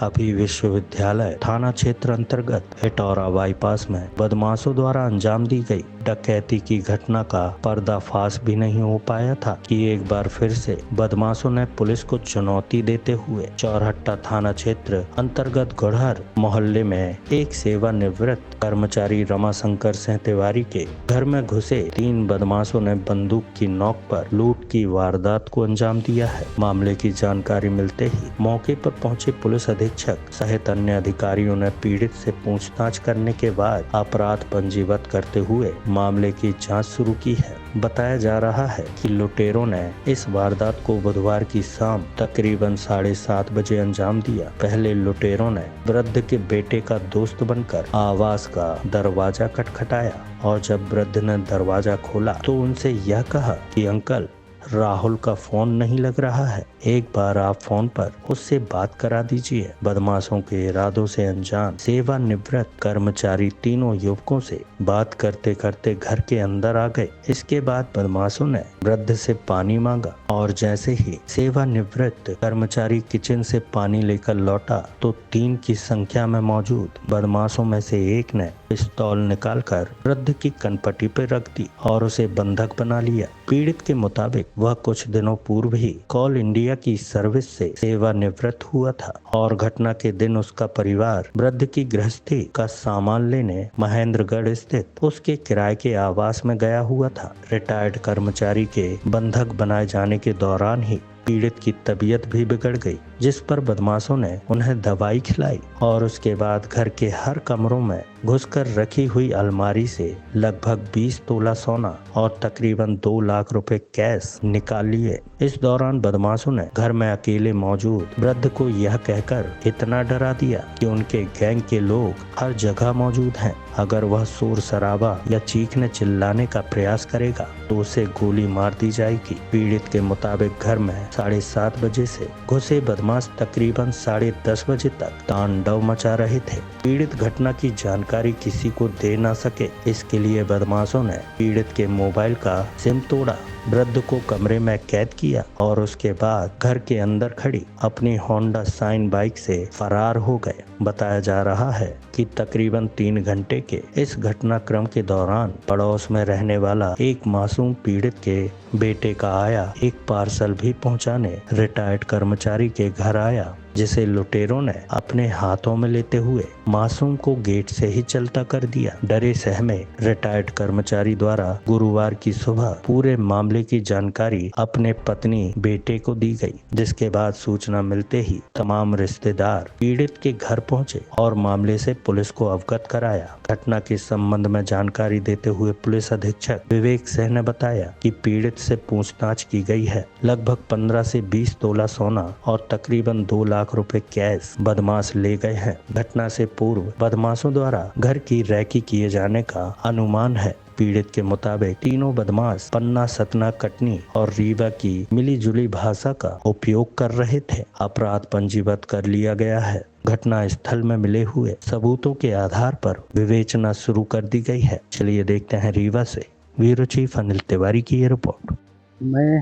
अभी विश्वविद्यालय थाना क्षेत्र अंतर्गत इटौरा बाईपास में बदमाशों द्वारा अंजाम दी गई डकैती की घटना का पर्दाफाश भी नहीं हो पाया था कि एक बार फिर से बदमाशों ने पुलिस को चुनौती देते हुए चौरहट्टा थाना क्षेत्र अंतर्गत गुड़हर मोहल्ले में एक सेवानिवृत्त कर्मचारी रमाशंकर सिंह तिवारी के घर में घुसे 3 बदमाशों ने बंदूक की नोक पर लूट की वारदात को अंजाम दिया है। मामले की जानकारी मिलते ही मौके पर पहुंचे पुलिस अधीक्षक सहित अन्य अधिकारियों ने पीड़ित से पूछताछ करने के बाद अपराध पंजीबद्ध करते हुए मामले की जांच शुरू की है। बताया जा रहा है कि लुटेरों ने इस वारदात को बुधवार की शाम तकरीबन 7:30 बजे अंजाम दिया। पहले लुटेरों ने वृद्ध के बेटे का दोस्त बनकर आवास का दरवाजा खटखटाया और जब वृद्ध ने दरवाजा खोला तो उनसे यह कहा कि अंकल, राहुल का फोन नहीं लग रहा है, एक बार आप फोन पर उससे बात करा दीजिए। बदमाशों के इरादों से अनजान सेवानिवृत्त कर्मचारी तीनों युवकों से बात करते करते घर के अंदर आ गए। इसके बाद बदमाशों ने वृद्ध से पानी मांगा और जैसे ही सेवानिवृत्त कर्मचारी किचन से पानी लेकर लौटा तो 3 की संख्या में मौजूद बदमाशों में से एक ने पिस्तौल निकालकर वृद्ध की कनपट्टी पर रख दी और उसे बंधक बना लिया। पीड़ित के मुताबिक वह कुछ दिनों पूर्व ही कॉल इंडिया की सर्विस से सेवानिवृत्त हुआ था और घटना के दिन उसका परिवार वृद्ध की गृहस्थी का सामान लेने महेंद्रगढ़ स्थित उसके किराए के आवास में गया हुआ था। रिटायर्ड कर्मचारी के बंधक बनाए जाने के दौरान ही पीड़ित की तबीयत भी बिगड़ गई, जिस पर बदमाशों ने उन्हें दवाई खिलाई और उसके बाद घर के हर कमरों में घुसकर रखी हुई अलमारी से लगभग 20 तोला सोना और तकरीबन 2 लाख रुपए कैश निकाल लिए। इस दौरान बदमाशों ने घर में अकेले मौजूद वृद्ध को यह कहकर इतना डरा दिया कि उनके गैंग के लोग हर जगह मौजूद हैं। अगर वह शोर शराबा या चीखने चिल्लाने का प्रयास करेगा तो उसे गोली मार दी जाएगी। पीड़ित के मुताबिक घर में 7:30 बजे से घुसे बदमाश तकरीबन 10:30 बजे तक तांडव मचा रहे थे। पीड़ित घटना की जानकारी किसी को दे न सके, इसके लिए बदमाशों ने पीड़ित के मोबाइल का सिम तोड़ा, वृद्ध को कमरे में कैद किया और उसके बाद घर के अंदर खड़ी अपनी होंडा शाइन बाइक से फरार हो गए। बताया जा रहा है कि तकरीबन 3 घंटे के इस घटनाक्रम के दौरान पड़ोस में रहने वाला एक मासूम पीड़ित के बेटे का आया एक पार्सल भी पहुंचाने रिटायर्ड कर्मचारी के घर आया, जिसे लुटेरों ने अपने हाथों में लेते हुए मासूम को गेट से ही चलता कर दिया। डरे सहमे रिटायर्ड कर्मचारी द्वारा गुरुवार की सुबह पूरे मामले की जानकारी अपने पत्नी बेटे को दी गई, जिसके बाद सूचना मिलते ही तमाम रिश्तेदार पीड़ित के घर पहुंचे और मामले से पुलिस को अवगत कराया। घटना के संबंध में जानकारी देते हुए पुलिस अधीक्षक विवेक सिंह ने बताया कि पीड़ित से पूछताछ की गई है। लगभग 15 से 20 तोला सोना और तकरीबन 2 लाख रुपए कैश बदमाश ले गए हैं। घटना से पूर्व बदमाशों द्वारा घर की रैकी किए जाने का अनुमान है। पीड़ित के मुताबिक तीनों बदमाश पन्ना, सतना, कटनी और रीवा की मिलीजुली भाषा का उपयोग कर रहे थे। अपराध पंजीबद्ध कर लिया गया है। घटना स्थल में मिले हुए सबूतों के आधार पर विवेचना शुरू कर दी गई है। चलिए देखते हैं रीवा से ब्यूरो चीफ अनिल तिवारी की ये रिपोर्ट। मैं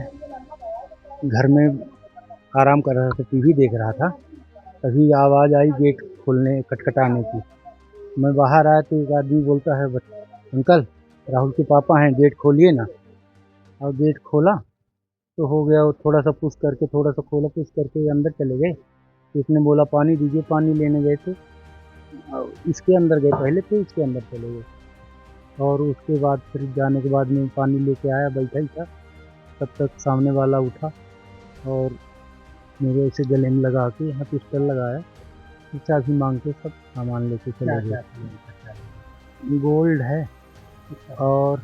घर में आराम कर रहा था, टीवी देख रहा था, तभी आवाज़ आई गेट खोलने खटखटाने की। मैं बाहर आया तो एक आदमी बोलता है, अंकल राहुल के पापा हैं, गेट खोलिए ना। और गेट खोला तो हो गया, वो थोड़ा सा पुश करके, थोड़ा सा खोला, पुश करके अंदर चले गए। तो इसने बोला पानी दीजिए, पानी लेने गए थे, इसके अंदर गए पहले, तो इसके अंदर चले गए और उसके बाद फिर जाने के बाद में पानी लेके आया, बैठा ही था, तब तक सामने वाला उठा और मेरे ऐसे गले में लगा के यहाँ पिस्टल लगाया, चाबी मांग के सब सामान लेके चले गए। गोल्ड है और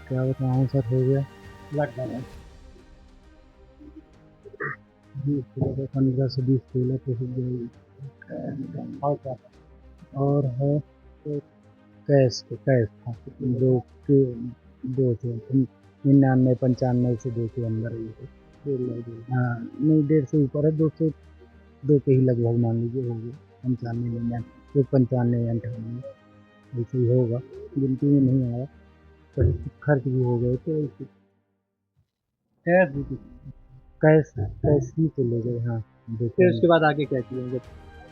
क्या बताऊँ सर, हो गया 15 से 20 तोला तो हो गया। और है तो कैश था 99 95 से 2 के अंदर ही है। हाँ नहीं, 1.5 से ऊपर है, 2 के ही लगभग मान लीजिए हो गया। 95 एक 95 98 ऐसे ही होगा, गिनती में नहीं आया। तो खर्च भी हो गए तो कैश ही तो ले गए। हाँ फिर उसके बाद आगे क्या किए?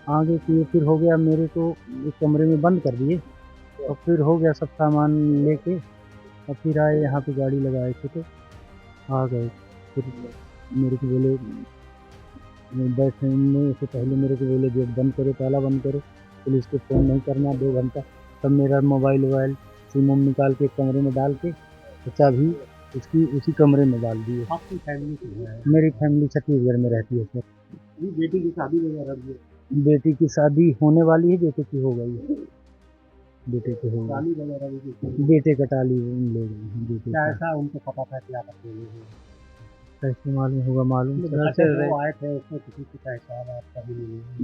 आगे किए फिर हो गया मेरे को एक कमरे में बंद कर दिए और फिर हो गया सब सामान लेके और फिर आए यहाँ पे गाड़ी लगाए थे तो आ गए। फिर मेरे को बोले बैठने से पहले मेरे को बोले गेट बंद करो, ताला बंद करो, पुलिस को फ़ोन नहीं करना 2 घंटा। तब मेरा मोबाइल वोबाइल सिम-उम निकाल के एक कमरे में डाल के चाबी उसकी उसी कमरे में डाल दिए। आपकी फैमिली किधर है? मेरी फैमिली छत्तीसगढ़ में रहती है सर। बेटी की शादी वगैरह भी? बेटी की शादी होने वाली है, बेटे की हो गई है। बेटे की हो गई। टाली वगैरह भी? बेटे का टाली ले गए हैं बेटे का। ऐसा उनको पता था क्या करते हुए? कैसे मालूम होगा? मालूम चला वो आए थे उसमें किसी की पहचान आपका भी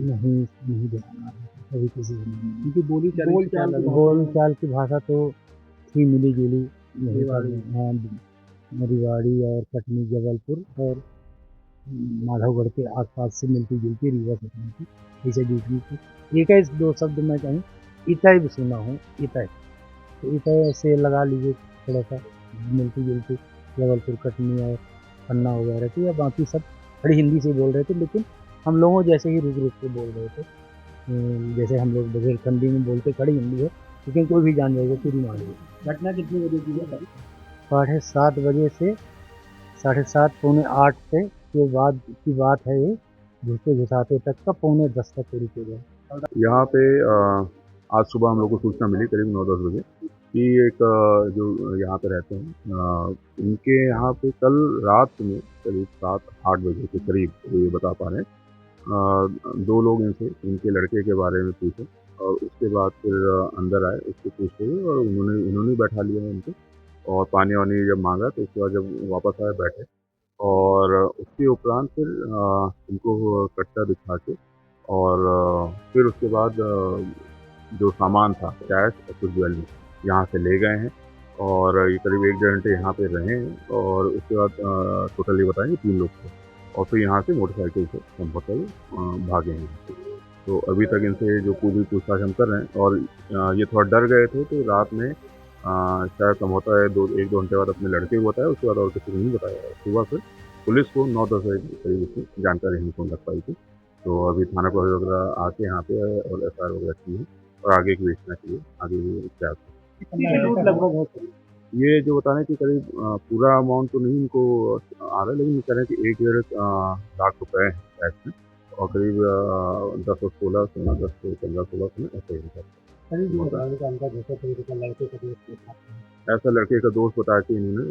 नहीं देखा कभी किसी को नहीं। उनकी बोल चाल की भाषा तो थी मिली जुली यही वाली। हाँ, रिवाड़ी और कटनी जबलपुर और माधवगढ़ के आसपास से मिलती जुलती रीवा सतनी की ऐसे जुटनी थी। एक है 2 शब्द मैं कहूँ इतई भी सुना हूँ, इतई तो इतई से लगा लीजिए थोड़ा सा मिलती जुलती जबलपुर कटनी और पन्ना वगैरह की, या बाकी सब खड़ी हिंदी से बोल रहे थे लेकिन हम लोगों जैसे ही रुक रुक के बोल रहे थे। जैसे हम लोग बुंदेलखंडी में बोलते खड़ी हिंदी है लेकिन कोई भी जान जाएगा पूरी मान लीजिए। घटना कितने बजे की है? 7:30 बजे से 7:30 पौने 8 से के बाद की बात है ये, घुसते घुसाते तक का 9:45 तक पूरी चीज़ है। यहाँ पे आज सुबह हम लोग को सूचना मिली करीब 9-10 बजे कि एक जो यहाँ पे रहते हैं इनके यहाँ पे कल रात में करीब 7-8 बजे के करीब ये बता पा रहे हैं 2 लोग इनसे इनके लड़के के बारे में पूछे और उसके बाद फिर अंदर आए उससे पूछते हुए और इन्होंने बैठा लिया है इनको और पानी वानी जब मांगा तो उसके बाद जब वापस आए बैठे और उसके उपरांत फिर इनको कट्टा दिखा के और फिर उसके बाद जो सामान था कैश और कुछ ज्वेलरी यहाँ से ले गए हैं और ये करीब 1-1.5 घंटे यहाँ पे रहे हैं और उसके बाद टोटली बताएंगे 3 लोग थे और फिर यहाँ से मोटरसाइकिल से संभवतः भागे हैं। तो अभी तक इनसे जो पूरी पूछताछ हम कर रहे हैं और ये थोड़ा डर गए थे तो रात में शायद संभवतः 1-2 घंटे बाद अपने लड़के को बताया, उसके बाद और किसी को नहीं बताया। सुबह फिर पुलिस को 9-10 बजे के करीब इसकी जानकारी नहीं लग पाई थी। तो अभी थाना प्रभारी वगैरह आके यहाँ पे और एफआईआर वगैरह की है और आगे की विवेचना की है, आगे क्या लगभग ये जो बता रहे हैं कि करीब पूरा अमाउंट तो नहीं इनको आ रहा है लेकिन कह रहे हैं कि 1-1.5 लाख रुपए है कैश में और करीब 10 और 16 सोना 10 से 15-16 सोना ऐसे ही ऐसा लड़के का दोस्त बताया कि इन्होंने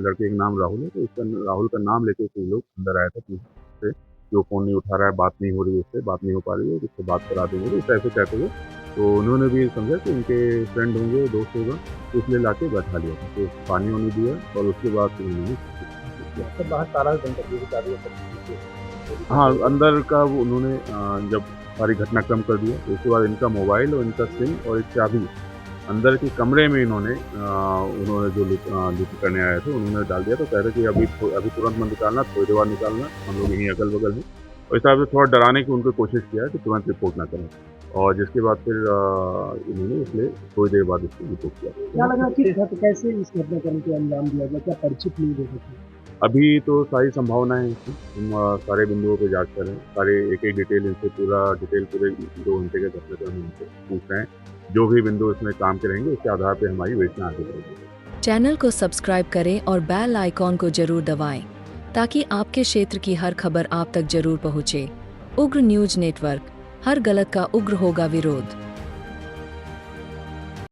लड़के का नाम राहुल है तो इसका राहुल का नाम लेके कोई लोग अंदर आया था से जो फ़ोन नहीं उठा रहा है, बात नहीं हो रही है उससे, बात नहीं हो पा रही है, उससे बात करा देंगे तो ऐसे कहते हुए तो उन्होंने भी समझा कि उनके फ्रेंड होंगे, दोस्त होगा तो इसलिए ला के बैठा लिया था। तो पानी वानी दिया और उसके बाद फिर उन्होंने बाहर ताला बंद कर दिया। हाँ, अंदर का वो उन्होंने जब सारी घटनाक्रम कर दिया तो उसके बाद इनका मोबाइल और इनका सिम और एक चाबी अंदर के कमरे में इन्होंने जो लूट करने आए थे उन्होंने डाल दिया। तो कह रहे कि अभी तुरंत मत निकालना, थोड़ी देर बाद निकालना, हम लोग यहीं अगल बगल हैं और इस हिसाब से थोड़ा डराने की उनको कोशिश किया है कि तुरंत रिपोर्ट ना करें और जिसके बाद फिर इन्होंने इसलिए थोड़ी देर बाद इसको रिपोर्ट किया। क्या लगा कि कैसे इस घटनाक्रम को अंजाम दिया गया, क्या परिचित नहीं देखे थे? अभी तो सारी संभावनाएं हैं इसमें, हम सारे बिंदुओं पे जांच कर रहे हैं, सारे एक डिटेल इनसे पूरे 2 घंटे के घटनाक्रम इनसे पूछ रहे हैं। जो भी बिंदु इसमें काम के रहेंगे उसके आधार पर हमारी विवेचना आगे बढ़ेगी। चैनल को सब्सक्राइब करें और बेल आइकॉन को जरूर दबाएं ताकि आपके क्षेत्र की हर खबर आप तक जरूर पहुंचे। उग्र न्यूज नेटवर्क, हर गलत का उग्र होगा विरोध।